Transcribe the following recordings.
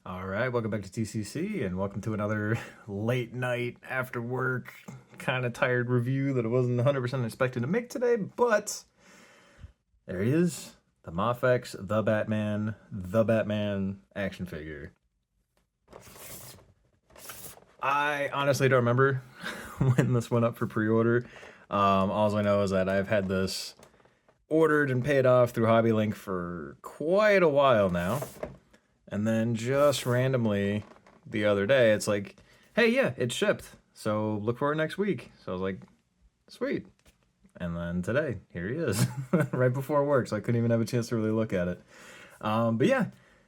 All right, welcome back to TCC and welcome to another late night after work kind of tired review that I wasn't 100% expecting to make today, but there he is, the Mafex The Batman action figure. I honestly don't remember when this went up for pre-order. All I know is that I've had this ordered and paid off through HobbyLink for quite a while now. And then just randomly the other day, it's like, hey, yeah, it's shipped. So look for it next week. So I was like, sweet. And then today, here he is, right before work. So I couldn't even have a chance to really look at it. But yeah,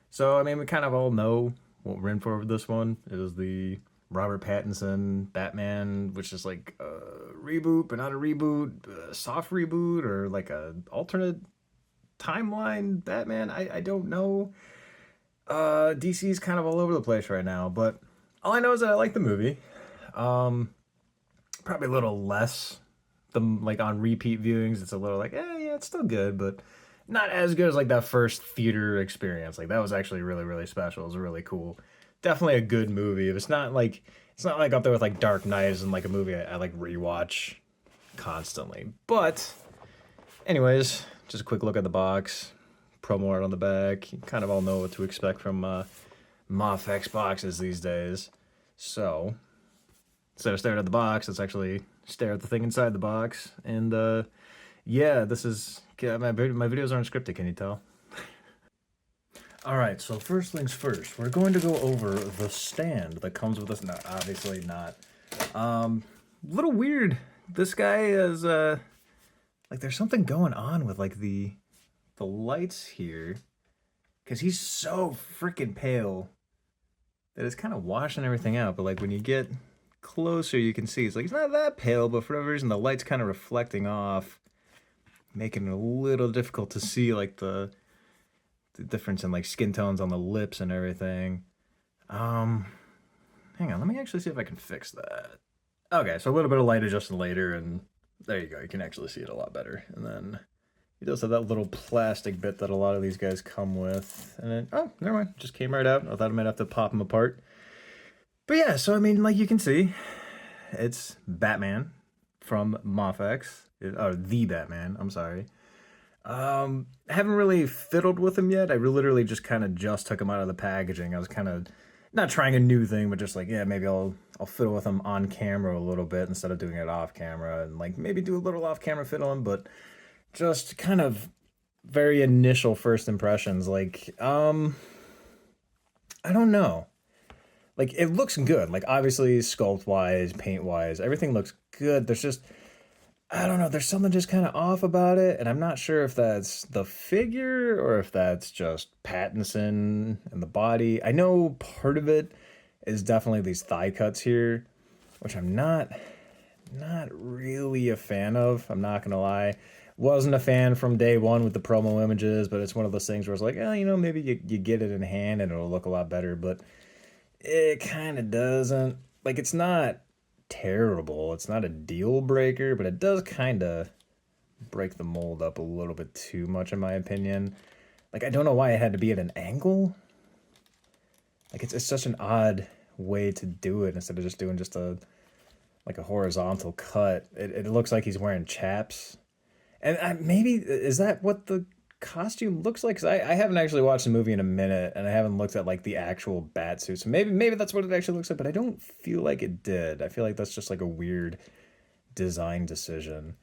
so I mean, we kind of all know what we're in for with this one. It is the Robert Pattinson Batman, which is like a reboot, but not a reboot, a soft reboot, or like a alternate timeline Batman. I don't know. DC's kind of all over the place right now, but all I know is that I like the movie. Probably a little less than like on repeat viewings. It's a little like, yeah, it's still good, but not as good as like that first theater experience. Like that was actually really, really special. It was really cool. Definitely a good movie. If it's not like up there with like Dark Knight and like a movie I like rewatch constantly. But anyways, just a quick look at the box. Promo art on the back. You kind of all know what to expect from Mafex boxes these days. So instead of staring at the box, let's actually stare at the thing inside the box. And yeah, this is my videos aren't scripted. Can you tell? All right. So first things first, we're going to go over the stand that comes with this. No, obviously not. Little weird. This guy is like there's something going on with like the lights here, because he's so freaking pale that it's kind of washing everything out. But like when you get closer, you can see it's like he's not that pale, but for whatever reason the light's kind of reflecting off, making it a little difficult to see like the difference in like skin tones on the lips and everything. Hang on, let me actually see if I can fix that. Okay, so a little bit of light adjustment later, and there you go, you can actually see it a lot better. And then he does have that little plastic bit that a lot of these guys come with. And then, oh, never mind. Just came right out. I thought I might have to pop them apart. But yeah, so I mean, like you can see, it's Batman from Mafex. Or the Batman, I'm sorry. I haven't really fiddled with him yet. I literally just kind of just took him out of the packaging. I was kind of not trying a new thing, but just like, yeah, maybe I'll fiddle with him on camera a little bit instead of doing it off camera, and like maybe do a little off camera fiddling, but just kind of very initial first impressions. Like, I don't know. Like, it looks good. Like, obviously, sculpt wise, paint wise, everything looks good. There's just, I don't know, there's something just kind of off about it. And I'm not sure if that's the figure or if that's just Pattinson and the body. I know part of it is definitely these thigh cuts here, which I'm not really a fan of. I'm not gonna lie. Wasn't a fan from day one with the promo images, but it's one of those things where it's like, oh, maybe you get it in hand and it'll look a lot better, but it kind of doesn't. Like, it's not terrible. It's not a deal breaker, but it does kind of break the mold up a little bit too much, in my opinion. Like, I don't know why it had to be at an angle. Like, it's such an odd way to do it instead of just doing just a horizontal cut. It looks like he's wearing chaps. And maybe, is that what the costume looks like? Because I haven't actually watched the movie in a minute, and I haven't looked at like the actual bat suit. So maybe that's what it actually looks like, but I don't feel like it did. I feel like that's just like a weird design decision.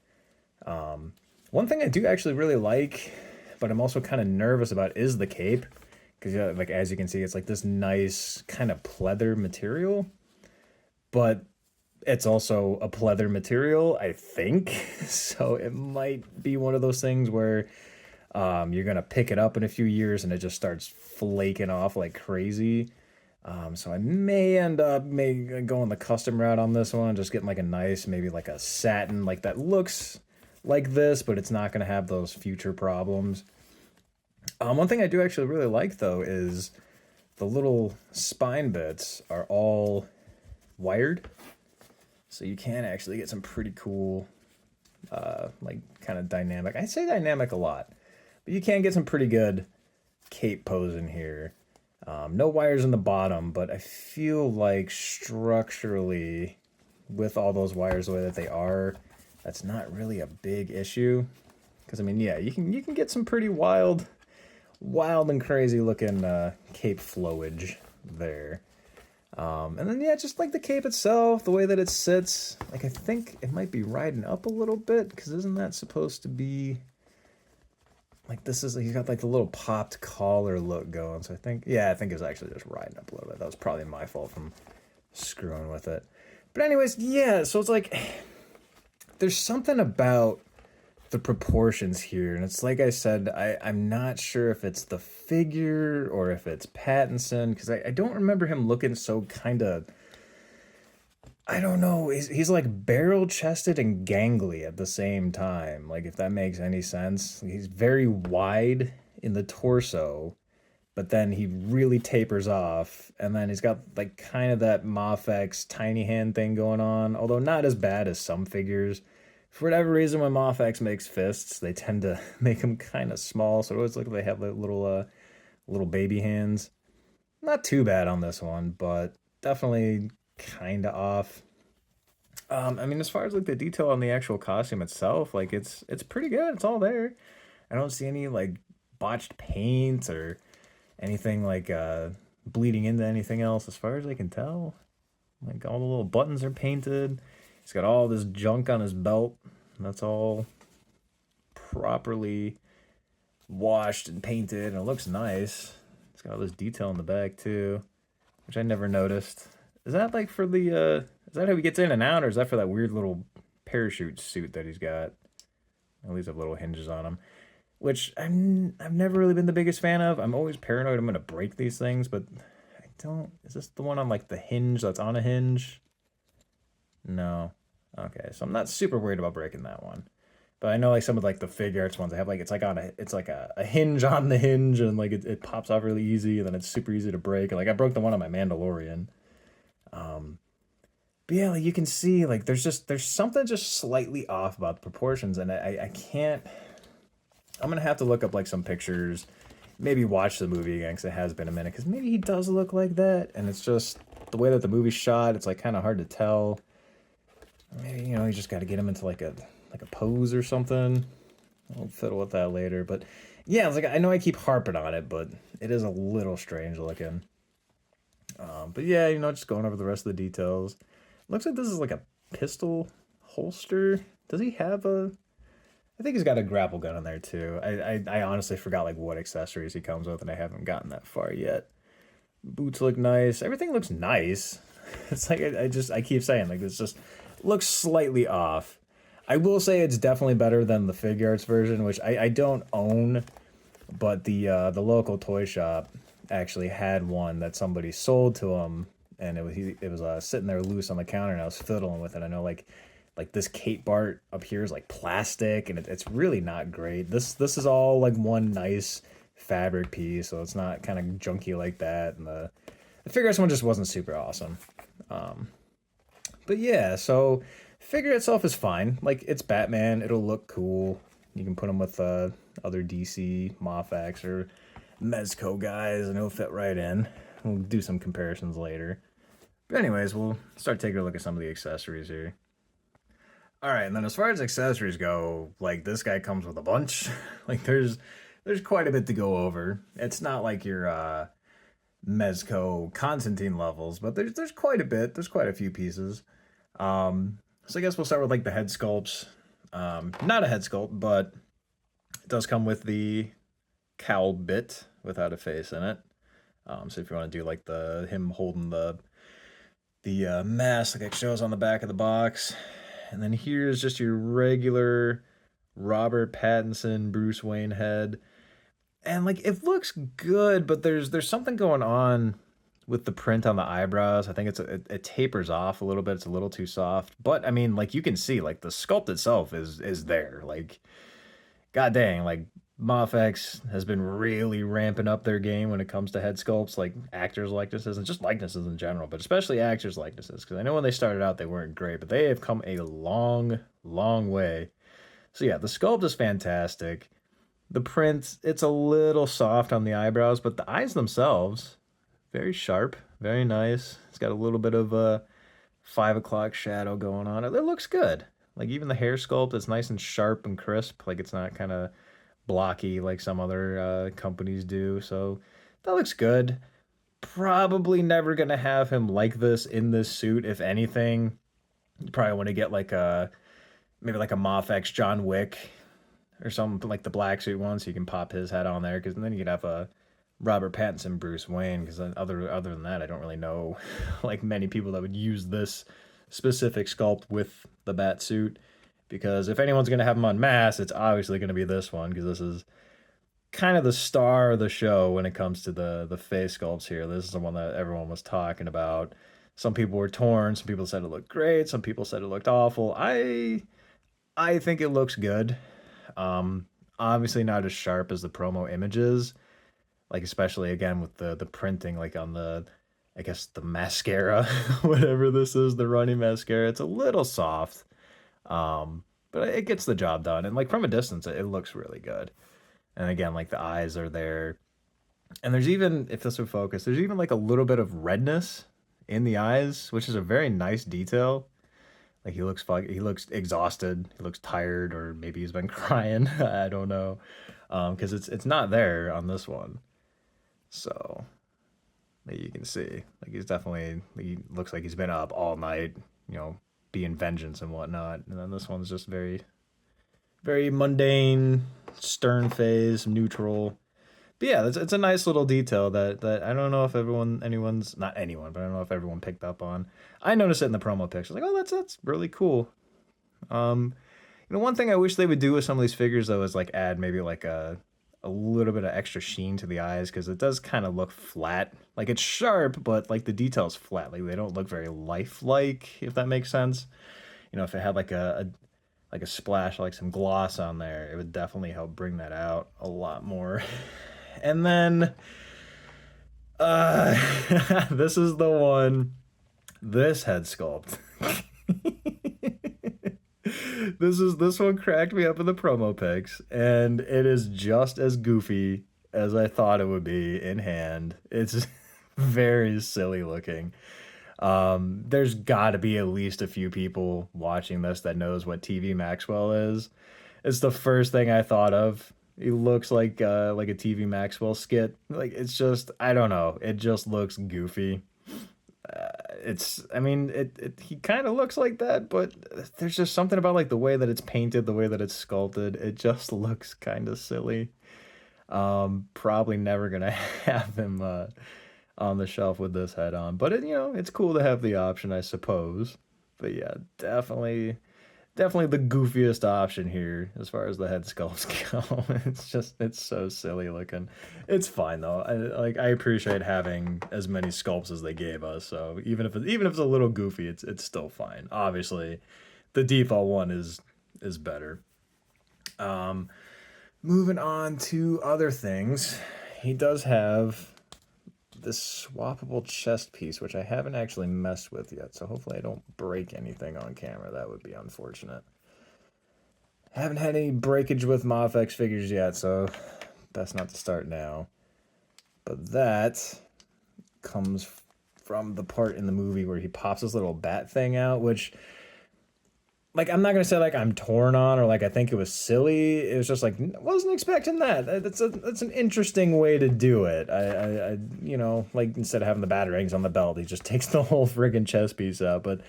One thing I do actually really like, but I'm also kind of nervous about, is the cape. Because like as you can see, it's like this nice kind of pleather material, but it's also a pleather material, I think. So it might be one of those things where you're gonna pick it up in a few years and it just starts flaking off like crazy. So I may end up going the custom route on this one, just getting like a nice, maybe like a satin, like that looks like this, but it's not gonna have those future problems. One thing I do actually really like though is the little spine bits are all wired. So you can actually get some pretty cool, like kind of dynamic. I say dynamic a lot, but you can get some pretty good cape pose in here. No wires in the bottom, but I feel like structurally, with all those wires the way that they are, that's not really a big issue. Because I mean, yeah, you can get some pretty wild and crazy looking cape flowage there. And then yeah, just like the cape itself, the way that it sits, like I think it might be riding up a little bit because isn't that supposed to be like this is he's got like the little popped collar look going. So I think yeah, I think it's actually just riding up a little bit. That was probably my fault from screwing with it. But anyways, yeah, so it's like there's something about the proportions here, and it's like I said, I'm not sure if it's the figure or if it's Pattinson because I don't remember him looking so kind of. I don't know. He's like barrel chested and gangly at the same time. Like if that makes any sense. He's very wide in the torso, but then he really tapers off, and then he's got like kind of that Mafex tiny hand thing going on, although not as bad as some figures. For whatever reason, when Mafex makes fists, they tend to make them kind of small, so it always look like they have like little baby hands. Not too bad on this one, but definitely kind of off. I mean, as far as like the detail on the actual costume itself, like it's pretty good. It's all there. I don't see any like botched paint or anything like bleeding into anything else as far as I can tell. Like all the little buttons are painted. He's got all this junk on his belt. That's all properly washed and painted, and it looks nice. It's got all this detail in the back too, which I never noticed. Is that like for the is that how he gets in and out, or is that for that weird little parachute suit that he's got? At least have little hinges on them, which I've never really been the biggest fan of. I'm always paranoid I'm gonna break these things, but I don't. Is this the one on like the hinge that's on a hinge? No. Okay, so I'm not super worried about breaking that one. But I know like some of like the figure arts ones, they have like it's like on it's like a hinge on the hinge, and like it pops off really easy, and then it's super easy to break. And like I broke the one on my Mandalorian. Um, but yeah, like you can see like there's something just slightly off about the proportions, and I can't. I'm gonna have to look up like some pictures, maybe watch the movie again because it has been a minute. Because maybe he does look like that, and it's just the way that the movie's shot. It's like kind of hard to tell. Maybe you just got to get him into like a pose or something. I'll fiddle with that later, but yeah, it's like I know I keep harping on it, but it is a little strange looking. But yeah, just going over the rest of the details. Looks like this is like a pistol holster. Does he have a? I think he's got a grapple gun in there too. I honestly forgot like what accessories he comes with, and I haven't gotten that far yet. Boots look nice. Everything looks nice. It's like I keep saying like this just looks slightly off. I will say it's definitely better than the figure arts version, which I don't own, but the local toy shop actually had one that somebody sold to him, and it was sitting there loose on the counter, and I was fiddling with it. I know like this Kate Bart up here is like plastic, and it's really not great. This is all like one nice fabric piece, so it's not kind of junky like that. And the figure arts one just wasn't super awesome. But yeah, so figure itself is fine. Like it's Batman, it'll look cool. You can put him with other DC Mafex or Mezco guys, and it'll fit right in. We'll do some comparisons later. But anyways, we'll start taking a look at some of the accessories here. All right, and then as far as accessories go, like this guy comes with a bunch. Like there's quite a bit to go over. It's not like your Mezco Constantine levels, but there's quite a bit. There's quite a few pieces. So I guess we'll start with like the head sculpts. Not a head sculpt, but it does come with the cowl bit without a face in it. So if you want to do like him holding the mask like it shows on the back of the box, and then here's just your regular Robert Pattinson Bruce Wayne head, and like it looks good, but there's something going on with the print on the eyebrows. I think it tapers off a little bit. It's a little too soft, but I mean, like you can see, like the sculpt itself is there. Like, god dang, like Mafex has been really ramping up their game when it comes to head sculpts, like actors' likenesses and just likenesses in general, but especially actors' likenesses. Because I know when they started out, they weren't great, but they have come a long, long way. So yeah, the sculpt is fantastic. The print, it's a little soft on the eyebrows, but the eyes themselves, very sharp, very nice. It's got a little bit of a 5 o'clock shadow going on. It looks good. Like even the hair sculpt is nice and sharp and crisp. Like it's not kind of blocky like some other companies do. So that looks good. Probably never gonna have him like this in this suit. If anything, you probably want to get like a maybe like a Mafex John Wick or something like the black suit one, so you can pop his head on there. Because then you could have a Robert Pattinson Bruce Wayne. Because other than that, I don't really know like many people that would use this specific sculpt with the bat suit. Because if anyone's gonna have him unmasked, it's obviously gonna be this one. Because this is kind of the star of the show when it comes to the face sculpts here. This is the one that everyone was talking about. Some people were torn. Some people said it looked great. Some people said it looked awful. I think it looks good. Obviously not as sharp as the promo images. Like especially again with the printing, like on the I guess the mascara, whatever this is, the running mascara. It's a little soft. But it gets the job done. And like from a distance, it looks really good. And again, like the eyes are there. And there's even, if this would focus, there's even like a little bit of redness in the eyes, which is a very nice detail. Like he looks exhausted, he looks tired, or maybe he's been crying. I don't know, because it's not there on this one. So you can see, like he's definitely he looks like he's been up all night, you know, being vengeance and whatnot. And then this one's just very mundane, stern face, neutral. But yeah, it's a nice little detail that I don't know if anyone's not anyone, but I don't know if everyone picked up on. I noticed it in the promo pictures, like, oh, that's really cool. One thing I wish they would do with some of these figures though is like add maybe like a little bit of extra sheen to the eyes because it does kind of look flat. Like it's sharp, but like the details flat. Like they don't look very lifelike, if that makes sense. If it had like a splash, like some gloss on there, it would definitely help bring that out a lot more. And then this is the one, this head sculpt. This one cracked me up in the promo pics, and it is just as goofy as I thought it would be in hand. It's very silly looking. There's got to be at least a few people watching this that knows what TV Maxwell is. It's the first thing I thought of. He looks like a TV Maxwell skit. Like it's just I don't know. It just looks goofy. He kind of looks like that, but there's just something about like the way that it's painted, the way that it's sculpted. It just looks kind of silly. Probably never gonna have him on the shelf with this head on, but it's cool to have the option, I suppose. But yeah, definitely the goofiest option here as far as the head sculpts go. It's so silly looking. It's fine though. I appreciate having as many sculpts as they gave us. So even if it's a little goofy, it's still fine. Obviously, the default one is better. Moving on to other things, he does have this swappable chest piece, which I haven't actually messed with yet, so hopefully I don't break anything on camera. That would be unfortunate. Haven't had any breakage with Mafex figures yet, so best not to start now. But that comes from the part in the movie where he pops his little bat thing out, which, like, I'm not gonna say like I'm torn on or like I think it was silly. It was just like wasn't expecting that. That's an interesting way to do it. I like instead of having the batarangs on the belt, he just takes the whole friggin' chest piece out. But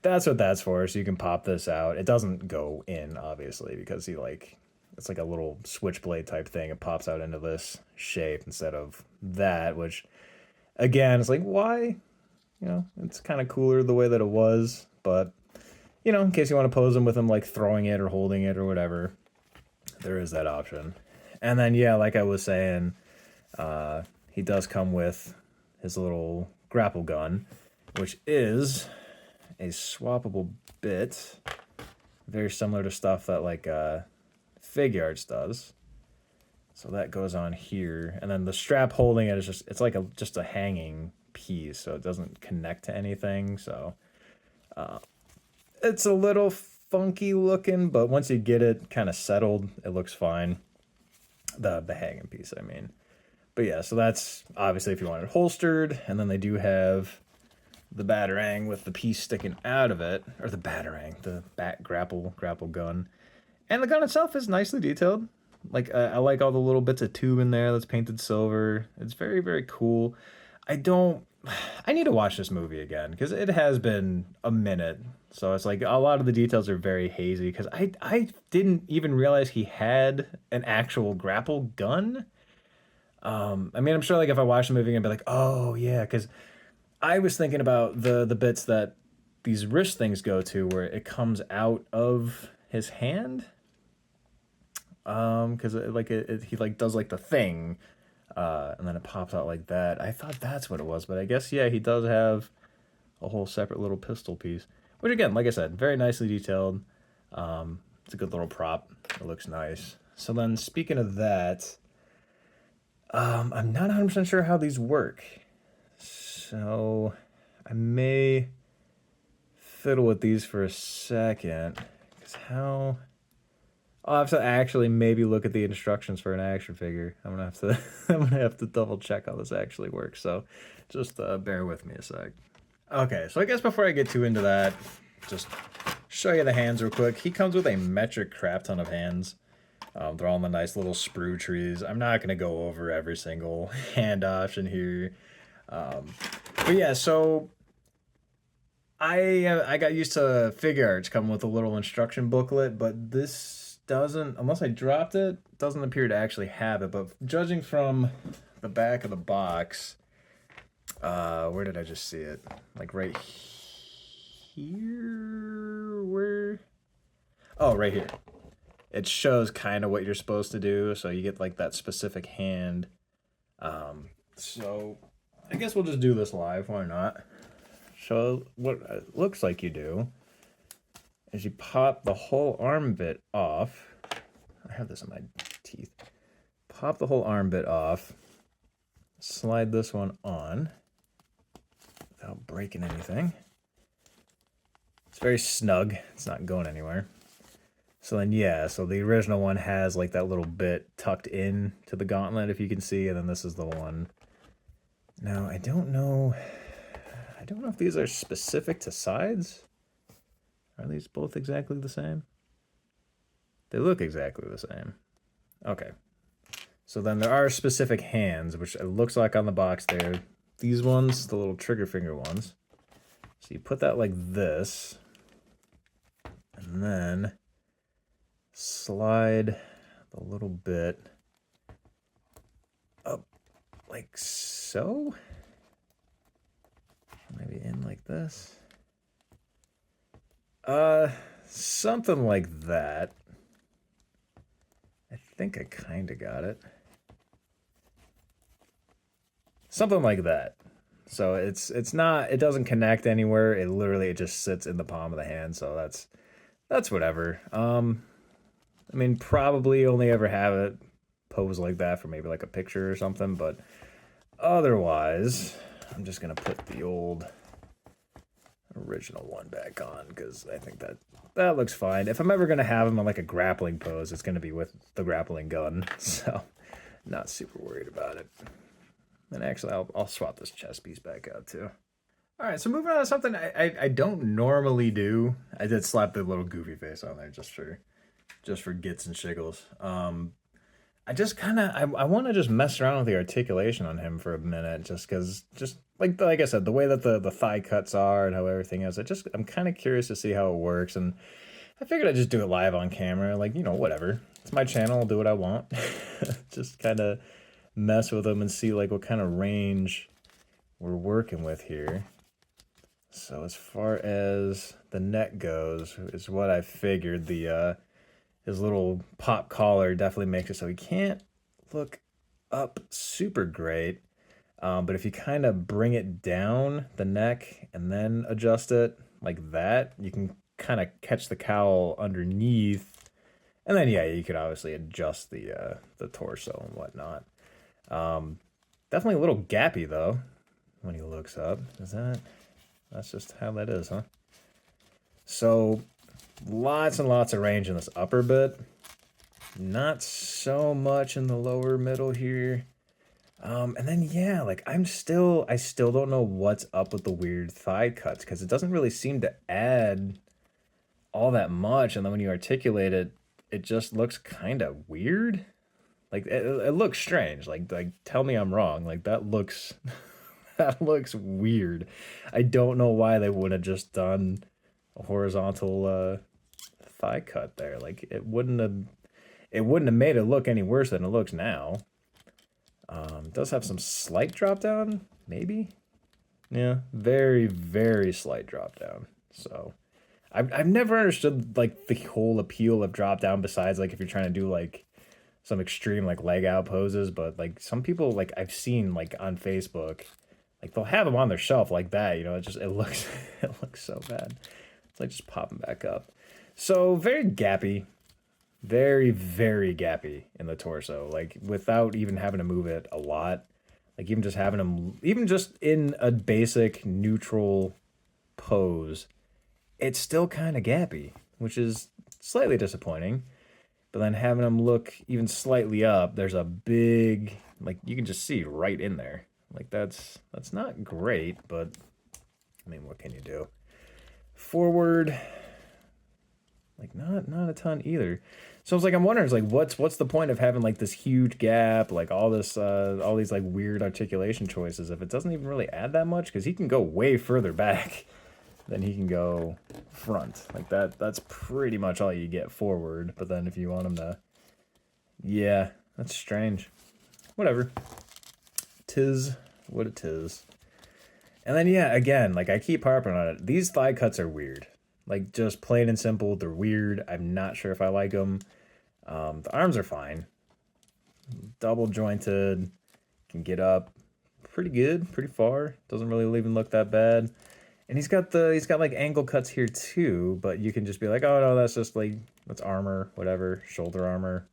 that's what that's for. So you can pop this out. It doesn't go in obviously because it's like a little switchblade type thing. It pops out into this shape instead of that, which again it's like why? It's kind of cooler the way that it was, but. In case you want to pose him with him, like throwing it or holding it or whatever, there is that option. And then, yeah, like I was saying, he does come with his little grapple gun, which is a swappable bit, very similar to stuff that like Figuarts does. So that goes on here, and then the strap holding it is it's like just a hanging piece, so it doesn't connect to anything. So. It's a little funky looking, but once you get it kind of settled, it looks fine. The hanging piece, I mean. But yeah, so that's obviously if you want it holstered, and then they do have the batarang with the piece sticking out of it, or the batarang, the bat grapple gun. And the gun itself is nicely detailed. Like I like all the little bits of tube in there that's painted silver. It's very, very cool. I don't. I need to watch this movie again because it has been a minute. So it's like a lot of the details are very hazy because I didn't even realize he had an actual grapple gun. I mean, I'm sure like if I watch the movie, I'd be like, oh yeah, because I was thinking about the bits that these wrist things go to where it comes out of his hand. Because he like does like the thing, and then it pops out like that. I thought that's what it was, but I guess yeah, he does have a whole separate little pistol piece, which again, like I said, very nicely detailed. It's a good little prop. It looks nice. So then, speaking of that, I'm not 100% sure how these work. So I may fiddle with these for a second. Because how... I'll have to actually maybe look at the instructions for an action figure. I'm gonna have to I'm gonna have to double check how this actually works. So just bear with me a sec. Okay, so I guess before I get too into that, just show you the hands real quick. He comes with a metric crap ton of hands. They're all in the nice little sprue trees. I'm not gonna go over every single hand option here. But yeah, so I got used to figure arts coming with a little instruction booklet, but this doesn't, unless I dropped it, doesn't appear to actually have it. But judging from the back of the box, where did I just see it? Like right here? Where? Oh, right here. It shows kind of what you're supposed to do, so you get like that specific hand. So I guess we'll just do this live. Why not? So what it looks like you do is you pop the whole arm bit off. I have this in my teeth. Pop the whole arm bit off. Slide this one on without breaking anything. It's very snug. It's not going anywhere. So then, yeah, so the original one has like that little bit tucked in to the gauntlet, if you can see, and then this is the one. Now, I don't know if these are specific to sides. Are these both exactly the same? They look exactly the same. Okay. So then there are specific hands, which it looks like on the box there. These ones, the little trigger finger ones. So you put that like this, and then slide the little bit up like so. Maybe in like this. Something like that. I think I kind of got it. Something like that. So it's not, it doesn't connect anywhere. It just sits in the palm of the hand. So that's whatever. I mean, probably only ever have it pose like that for maybe like a picture or something, but otherwise, I'm just gonna put the old original one back on because I think that looks fine. If I'm ever gonna have him on like a grappling pose, it's gonna be with the grappling gun, so not super worried about it. And actually, I'll swap this chest piece back out too. All right, so moving on to something I don't normally do. I did slap the little goofy face on there just for gits and shiggles. I just kind of I want to just mess around with the articulation on him for a minute, just because like I said, the way that the thigh cuts are and how everything is, I'm kind of curious to see how it works, and I figured I'd just do it live on camera, like, you know, whatever. It's my channel, I'll do what I want. Just kind of mess with them and see like what kind of range we're working with here. So as far as the neck goes, is what I figured. His little pop collar definitely makes it so he can't look up super great. But if you kind of bring it down the neck and then adjust it like that, you can kind of catch the cowl underneath. And then, yeah, you could obviously adjust the torso and whatnot. Definitely a little gappy, though, when he looks up. That's just how that is, huh? So lots and lots of range in this upper bit. Not so much in the lower middle here. And then yeah, like I still don't know what's up with the weird thigh cuts because it doesn't really seem to add all that much, and then when you articulate it, it just looks kind of weird. Like it looks strange. Like tell me I'm wrong. Like that looks that looks weird. I don't know why they would have just done a horizontal thigh cut there. Like it wouldn't have made it look any worse than it looks now. It does have some slight drop down, maybe. Yeah, very very slight drop down. So I've never understood like the whole appeal of drop down besides like if you're trying to do like some extreme like leg out poses, but like some people like I've seen like on Facebook, like they'll have them on their shelf like that, you know, it looks it looks so bad. It's like just popping back up. So very gappy, very very gappy in the torso, like without even having to move it a lot. Like even just having them even just in a basic neutral pose, it's still kind of gappy, which is slightly disappointing. But then having them look even slightly up, there's a big, like you can just see right in there. Like that's not great, but I mean, what can you do? Forward, like not a ton either. So it's like I'm wondering, it's like what's the point of having like this huge gap, like all these like weird articulation choices if it doesn't even really add that much? Because he can go way further back than he can go front. Like that's pretty much all you get forward. But then if you want him to, yeah, that's strange. Whatever. Tis what it is. And then yeah, again, like I keep harping on it. These thigh cuts are weird. Like just plain and simple, they're weird. I'm not sure if I like them. The arms are fine. Double jointed, can get up pretty good, pretty far. Doesn't really even look that bad. And he's got like angle cuts here too, but you can just be like, oh no, that's just like that's armor, whatever, shoulder armor.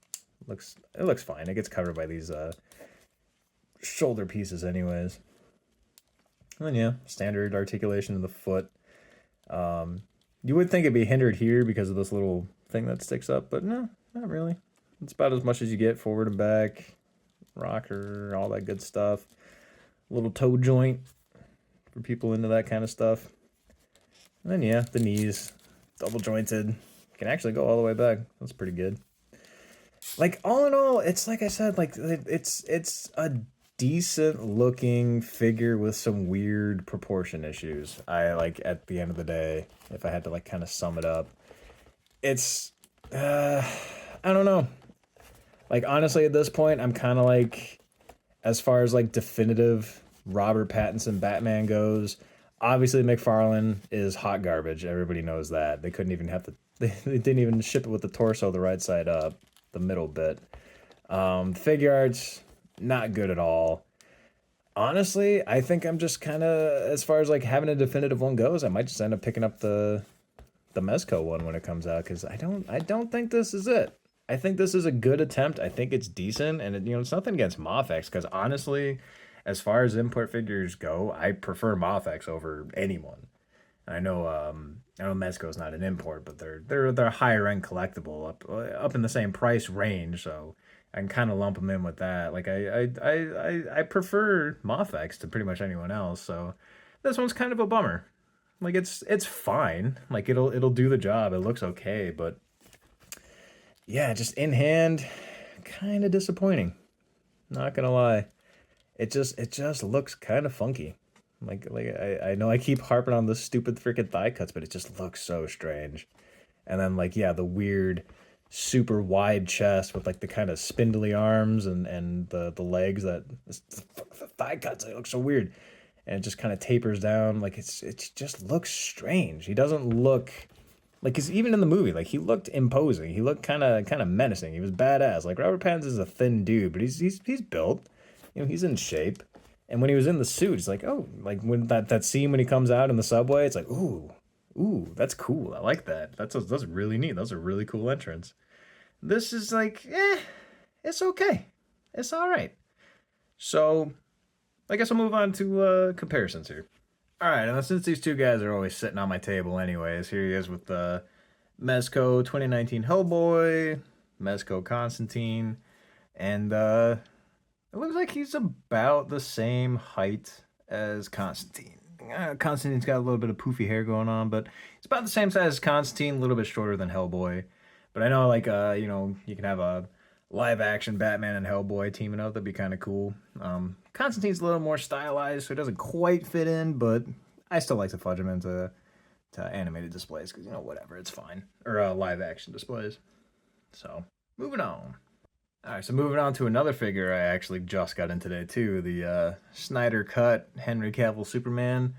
It looks fine. It gets covered by these shoulder pieces anyways. And then yeah, standard articulation of the foot. You would think it'd be hindered here because of this little thing that sticks up, but no, not really. It's about as much as you get forward and back, rocker, all that good stuff. Little toe joint for people into that kind of stuff. And then yeah, the knees, double jointed, can actually go all the way back. That's pretty good. Like all in all, it's like I said, like it's a decent looking figure with some weird proportion issues. I like at the end of the day, if I had to like kind of sum it up, it's I don't know. Like honestly, at this point, I'm kind of like, as far as like definitive Robert Pattinson Batman goes, obviously McFarlane is hot garbage. Everybody knows that. They couldn't even have to. They didn't even ship it with the torso the right side up, the middle bit. Figure arts, not good at all. Honestly, I think I'm just kind of, as far as like having a definitive one goes, I might just end up picking up the Mezco one when it comes out because I don't think this is it. I think this is a good attempt. I think it's decent, and it's nothing against Mafex because honestly, as far as import figures go, I prefer Mafex over anyone. I know Mezco's not an import, but they're a higher end collectible up in the same price range, so I can kind of lump them in with that. Like I prefer Mafex to pretty much anyone else, so this one's kind of a bummer. Like it's fine. Like it'll do the job. It looks okay, but yeah, just in hand, kind of disappointing. Not gonna lie, it just looks kind of funky. I know I keep harping on the stupid freaking thigh cuts, but it just looks so strange. And then like yeah, the weird super wide chest with like the kind of spindly arms and the legs that the thigh cuts, they look so weird. And it just kind of tapers down like it just looks strange. He doesn't look like, cause even in the movie, like he looked imposing. He looked kind of menacing. He was badass. Like Robert Pattinson is a thin dude, but he's built. He's in shape. And when he was in the suit, it's like, oh, like when that scene when he comes out in the subway, it's like, ooh, that's cool. I like that. That's really neat. That's a really cool entrance. This is like, it's okay. It's all right. So, I guess I'll move on to comparisons here. All right, and since these two guys are always sitting on my table anyways, here he is with the Mezco 2019 Hellboy, Mezco Constantine, and It looks like he's about the same height as Constantine. Constantine's got a little bit of poofy hair going on, but he's about the same size as Constantine, a little bit shorter than Hellboy. But I know, like, you can have a live action Batman and Hellboy teaming up. That'd be kind of cool. Constantine's a little more stylized, so it doesn't quite fit in, but I still like to fudge him into animated displays because, whatever, it's fine. Or live action displays. So, moving on. All right, so moving on to another figure I actually just got in today too, the Snyder Cut Henry Cavill Superman.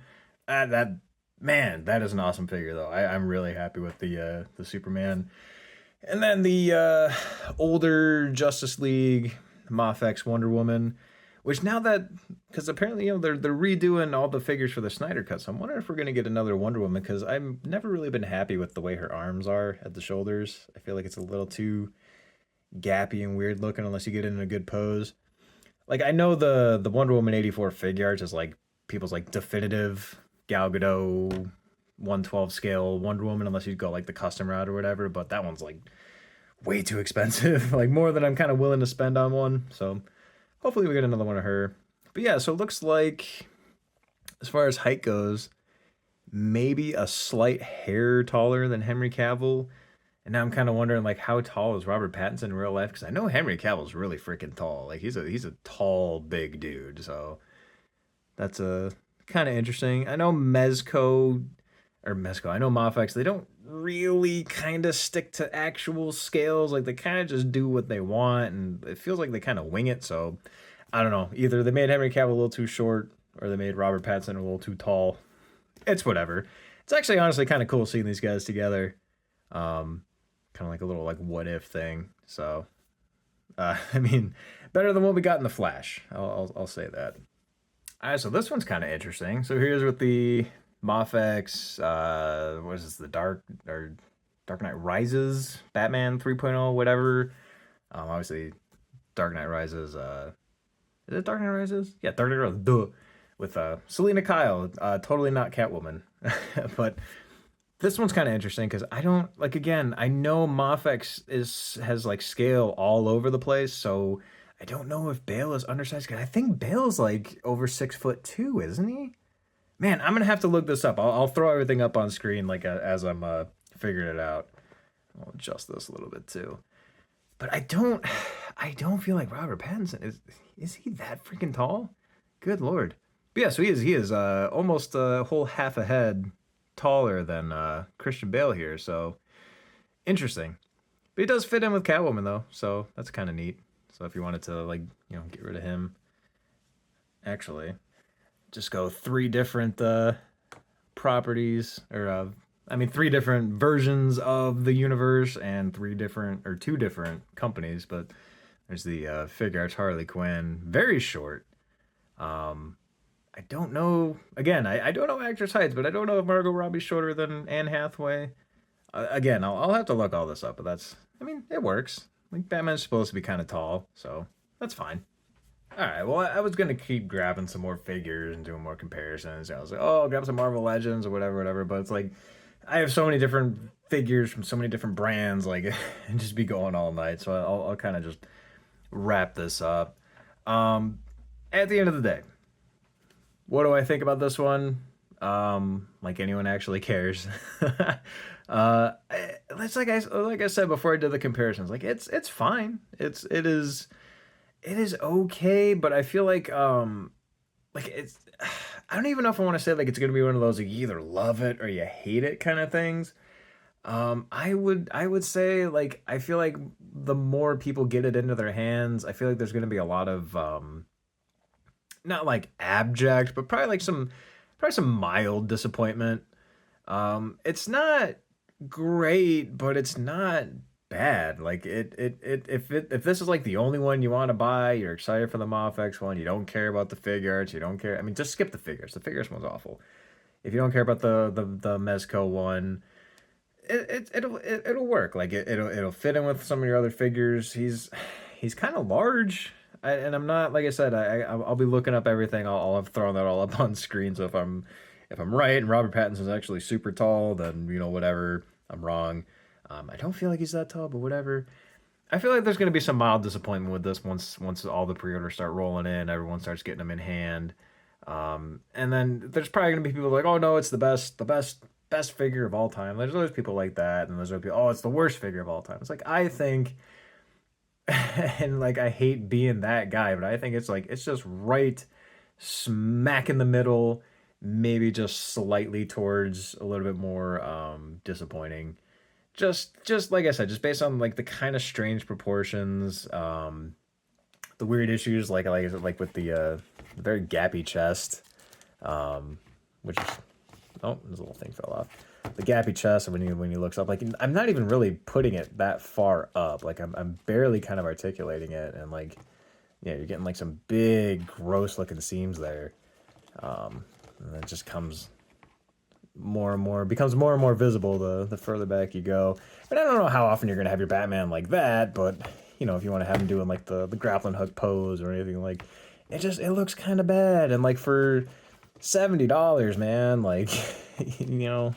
That is an awesome figure though. I'm really happy with the Superman. And then the older Justice League Mafex Wonder Woman, which now that, because apparently they're redoing all the figures for the Snyder Cut, so I'm wondering if we're gonna get another Wonder Woman because I've never really been happy with the way her arms are at the shoulders. I feel like it's a little too gappy and weird looking unless you get it in a good pose. Like I know the Wonder Woman 84 figure art is like people's like definitive Gal Gadot 112 scale Wonder Woman unless you go like the custom route or whatever, but that one's like way too expensive, like more than I'm kind of willing to spend on one. So hopefully we get another one of her. But yeah, so it looks like as far as height goes, maybe a slight hair taller than Henry Cavill. And now I'm kind of wondering, like, how tall is Robert Pattinson in real life? Because I know Henry Cavill's really freaking tall. Like, he's a tall, big dude. So that's a kind of interesting. I know I know Mafex, they don't really kind of stick to actual scales. Like, they kind of just do what they want, and it feels like they kind of wing it. So I don't know. Either they made Henry Cavill a little too short, or they made Robert Pattinson a little too tall. It's whatever. It's actually honestly kind of cool seeing these guys together. Kind of like a little like what if thing. So, I mean, better than what we got in the Flash. I'll say that. All right, so this one's kind of interesting. So here's with the Mafex. What is this? The Dark Knight Rises Batman 3.0 whatever. Obviously, Dark Knight Rises. Is it Dark Knight Rises? Yeah, Dark Knight Rises. Duh. With Selena Kyle. Totally not Catwoman, but. This one's kind of interesting because I don't like. Again, I know Mafex has like scale all over the place, so I don't know if Bale is undersized. Cause I think Bale's like over 6'2", isn't he? Man, I'm gonna have to look this up. I'll throw everything up on screen like as I'm figuring it out. I'll adjust this a little bit too. But I don't feel like Robert Pattinson is he that freaking tall? Good lord. But yeah, so he is almost a whole half a head taller than Christian Bale here, so interesting. But he does fit in with Catwoman though, so that's kind of neat. So if you wanted to like get rid of him, actually, just go 3 different properties, or three different versions of the universe and 2 different companies. But there's the figure arts Harley Quinn, very short. I don't know. Again, I don't know actress heights, but I don't know if Margot Robbie's shorter than Anne Hathaway. Again, I'll have to look all this up, but it works. Like Batman's supposed to be kind of tall, so that's fine. All right. Well, I was gonna keep grabbing some more figures and doing more comparisons. I was like, oh, I'll grab some Marvel Legends or whatever. But it's like I have so many different figures from so many different brands, like, and just be going all night. So I'll kind of just wrap this up. At the end of the day. What do I think about this one? Like anyone actually cares. It's like I said before I did the comparisons. Like it's fine. It is okay, but I feel like it's I don't even know if I want to say like it's gonna be one of those like you either love it or you hate it kind of things. I would say like I feel like the more people get it into their hands, I feel like there's gonna be a lot of not like abject, but probably some mild disappointment. It's not great, but it's not bad. Like if this is like the only one you want to buy, you're excited for the Mafex one, you don't care about the figure arts, you don't care. I mean, just skip the figures. The figures one's awful. If you don't care about the Mezco one, it'll work. Like it'll fit in with some of your other figures. He's kind of large. And I'm not, like I said, I'll be looking up everything. I'll have thrown that all up on screen. So if I'm right and Robert Pattinson's actually super tall, then whatever. I'm wrong. I don't feel like he's that tall, but whatever. I feel like there's going to be some mild disappointment with this once all the pre-orders start rolling in, everyone starts getting them in hand. And then there's probably going to be people like, "Oh no, it's the best figure of all time." There's always people like that, and there's other people, "Oh, it's the worst figure of all time." It's like I think and like I hate being that guy, but I think it's like it's just right smack in the middle, maybe just slightly towards a little bit more disappointing. Just like I said, just based on like the kind of strange proportions, the weird issues like with the very gappy chest, which is oh, this little thing fell off. The gappy chest when he looks up, like I'm not even really putting it that far up. Like I'm barely kind of articulating it, and like yeah, you're getting like some big gross looking seams there. And it just comes more and more becomes more and more visible the further back you go. And I don't know how often you're gonna have your Batman like that, but you know if you want to have him doing like the grappling hook pose or anything like, it looks kind of bad. And like for $70, man, like you know.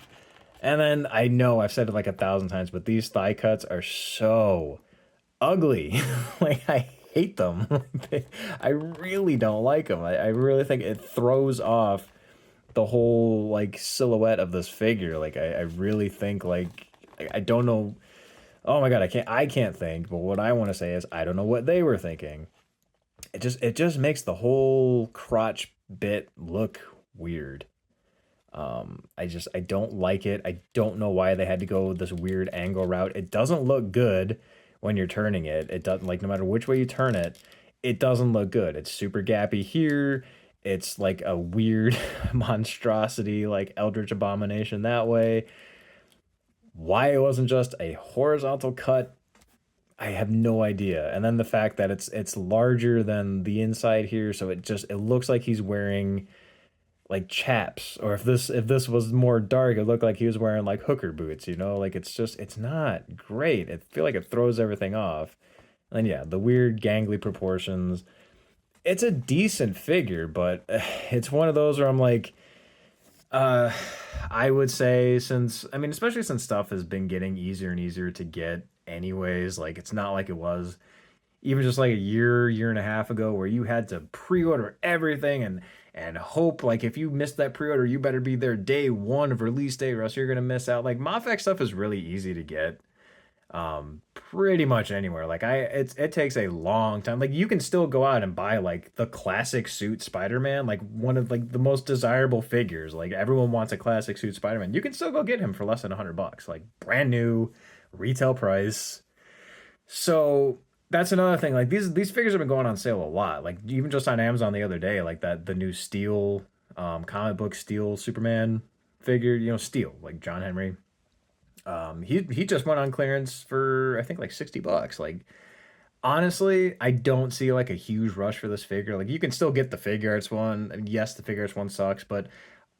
And then I know I've said it like 1,000 times, but these thigh cuts are so ugly. Like I hate them. I really don't like them. I really think it throws off the whole like silhouette of this figure. Like I really think like I don't know. Oh my god, I can't think. But what I want to say is I don't know what they were thinking. It just makes the whole crotch bit look weird. I don't like it. I don't know why they had to go this weird angle route. It doesn't look good when you're turning it. It doesn't, like, no matter which way you turn it, it doesn't look good. It's super gappy here. It's like a weird monstrosity, like Eldritch Abomination that way. Why it wasn't just a horizontal cut, I have no idea. And then the fact that it's larger than the inside here, so it looks like he's wearing like chaps, or if this was more dark, it looked like he was wearing like hooker boots, you know? Like it's not great. I feel like it throws everything off. And yeah, the weird gangly proportions. It's a decent figure, but it's one of those where I'm like, uh I would say since I mean, especially since stuff has been getting easier and easier to get anyways, like it's not like it was even just like a year and a half ago where you had to pre-order everything and hope like if you missed that pre-order you better be there day one of release day or else you're gonna miss out. Like Mafex stuff is really easy to get pretty much anywhere. Like it takes a long time. Like you can still go out and buy like the classic suit Spider-Man, like one of like the most desirable figures. Like everyone wants a classic suit Spider-Man. You can still go get him for less than $100, like brand new retail price. So that's another thing. Like these figures have been going on sale a lot. Like even just on Amazon the other day, like that the new Steel comic book Steel Superman figure, you know, Steel, like John Henry. He just went on clearance for I think like $60. Like honestly, I don't see like a huge rush for this figure. Like you can still get the figure arts one. I mean, yes, the figure arts one sucks, but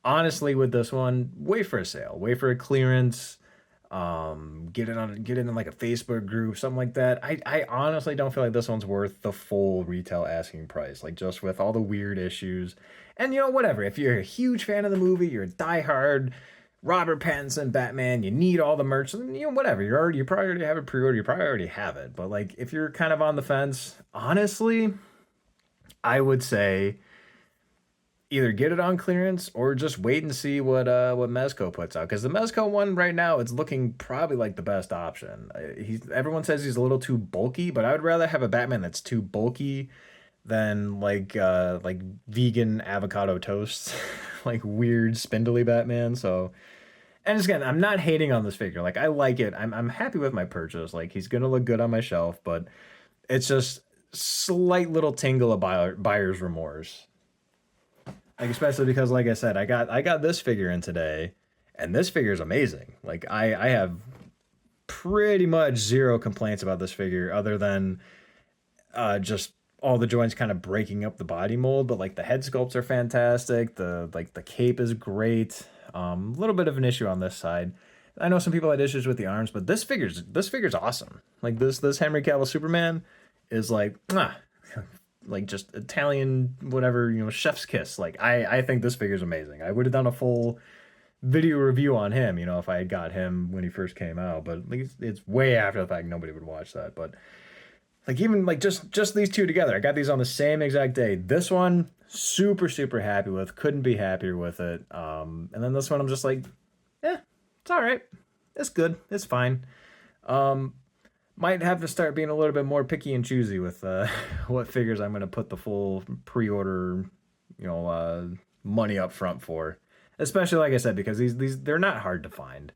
honestly with this one, wait for a sale, wait for a clearance, get it in like a Facebook group, something like that. I honestly don't feel like this one's worth the full retail asking price, like just with all the weird issues. And you know, whatever, if you're a huge fan of the movie, you're a diehard Robert Pattinson Batman, you need all the merch, you know, whatever, you probably already have it pre-order, you probably already have it. But like if you're kind of on the fence, honestly, I would say either get it on clearance or just wait and see what Mezco puts out, because the Mezco one right now it's looking probably like the best option. Everyone says he's a little too bulky, but I would rather have a Batman that's too bulky than like vegan avocado toast, like weird spindly Batman. So and just again, I'm not hating on this figure. Like I like it. I'm happy with my purchase. Like he's gonna look good on my shelf, but it's just slight little tingle of buyer's remorse. Like especially because, like I said, I got this figure in today, and this figure is amazing. Like I have pretty much zero complaints about this figure, other than just all the joints kind of breaking up the body mold. But like the head sculpts are fantastic. The cape is great. A little bit of an issue on this side. I know some people had issues with the arms, but this figure's awesome. Like this Henry Cavill Superman is like, like just Italian whatever, you know, chef's kiss. Like I think this figure's amazing. I would have done a full video review on him, you know, if I had got him when he first came out. But like, it's way after the fact. Nobody would watch that. But Like even like just these two together. I got these on the same exact day. This one, super happy with. Couldn't be happier with it. And then this one, I'm just like, it's all right. It's good. It's fine. Might have to start being a little bit more picky and choosy with what figures I'm going to put the full pre-order, money up front for. Especially like I said, because these they're not hard to find.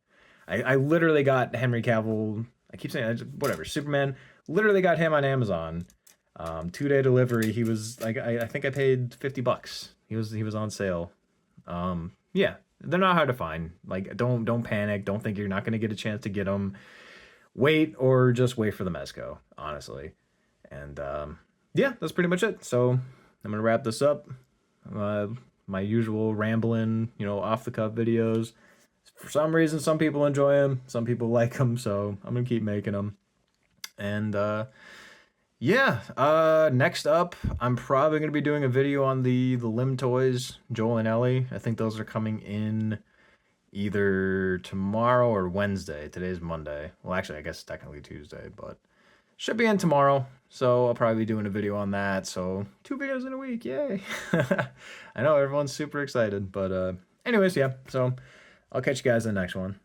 I literally got Henry Cavill. I keep saying whatever Superman. Literally got him on Amazon. 2-day delivery. He was like I think I paid $50. He was on sale. Yeah, they're not hard to find. Like don't panic. Don't think you're not going to get a chance to get them. Wait or just wait for the Mezco, honestly. And yeah, that's pretty much it. So I'm gonna wrap this up. My usual rambling, off the cuff videos. For some reason, some people enjoy them, some people like them, so I'm gonna keep making them. And yeah, next up, I'm probably gonna be doing a video on the Limb Toys, Joel and Ellie. I think those are coming in either tomorrow or Wednesday. Today's Monday. Well, actually, I guess technically Tuesday, but should be in tomorrow. So I'll probably be doing a video on that. So 2 videos in a week. Yay. I know everyone's super excited, but anyways, yeah. So I'll catch you guys in the next one.